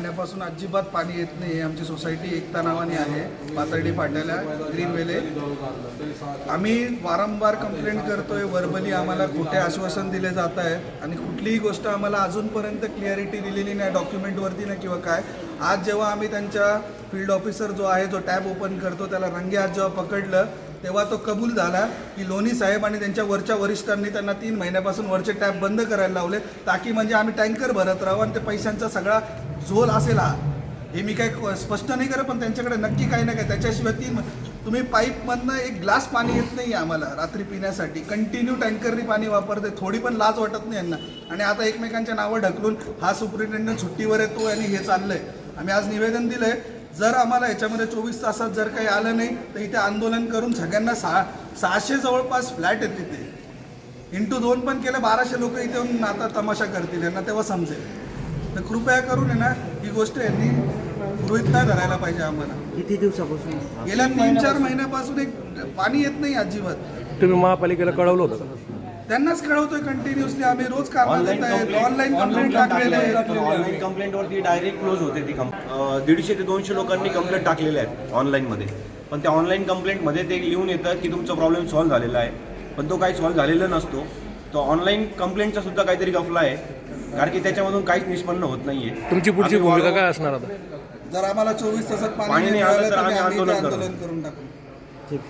महिन्यापासून अजिबात पाणी येत नाही. आमची सोसायटी एकता नावाने आहे, पाथर्डी फाट्याला ग्रीनवेले. आम्ही वारंवार कंप्लेंट करतोय, वर्बली आम्हाला खोटे आश्वासन दिले जात आहे आणि कुठलीही गोष्ट आम्हाला अजूनपर्यंत क्लिअरिटी दिलेली नाही डॉक्युमेंटवरती ना किंवा काय. आज जेव्हा आम्ही त्यांच्या फील्ड ऑफिसर जो आहे जो टॅब ओपन करतो त्याला रंगे हात जेव्हा पकडलं तेव्हा तो कबूल झाला की लोणी साहेब आणि त्यांच्या वरच्या वरिष्ठांनी त्यांना 3 महिन्यापासून वरचे टॅप बंद करायला लावले, ताकी म्हणजे आम्ही टँकर भरत राहू आणि ते पैशांचा सगळा झोल असेल. हा हे मी काही स्पष्ट नाही करत, पण त्यांच्याकडे नक्की काही ना काय त्याच्याशिवाय तुम्ही पाईपमधनं एक ग्लास पाणी येत नाही आम्हाला रात्री पिण्यासाठी. कंटिन्यू टँकरनी पाणी वापरते, थोडी पण लाज वाटत नाही यांना. आणि आता एकमेकांच्या नावं ढकलून हा सुपरिटेंडंट सुट्टीवर येतो आणि हे चाललंय. आम्ही आज निवेदन दिलंय, जर आम्हाला याच्यामध्ये 24 तासात जर काही आलं नाही तर इथे आंदोलन करून सगळ्यांना 600 जवळपास फ्लॅट आहेत तिथे. इंटू 2 पण केलं, 1200 लोक इथे येऊन आता तमाशा करतील, यांना तेव्हा समजेल. तर कृपया करून आहे ना ही गोष्ट यांनी गृहीत नाही धरायला पाहिजे. आम्हाला किती दिवसापासून गेल्या 3-4 महिन्यापासून एक पाणी येत नाही अजिबात. तुम्ही महापालिकेला कळवलं होतं का? त्यांनाच कळवतोय कंटिन्युअसली. आम्ही रोज कामात येत आहे, ऑनलाईन कंप्लेंट टाकलेलं आहे. ऑनलाईन कंप्लेंटवरती डायरेक्ट क्लोज होते ती 150 ते 200 लोकांनी कंप्लेंट टाकलेल्या आहेत ऑनलाईनमध्ये. पण त्या ऑनलाईन कंप्लेंटमध्ये ते लिहून येतं की तुमचा प्रॉब्लेम सॉल्व्ह झालेला आहे, पण तो काही सॉल्व्ह झालेला नसतो. तो ऑनलाईन कंप्लेंटचा सुद्धा काहीतरी गफला आहे, कारण की त्याच्यामधून काहीच निष्पन्न होत नाहीये. तुमची पुढची भूमिका काय असणार आता? जर आम्हाला 24 तासात पाणी नाही नाही आलं मिळालं तर तर आम्ही आम्ही इथे आंदोलन आंदोलन करून टाकू. ठीक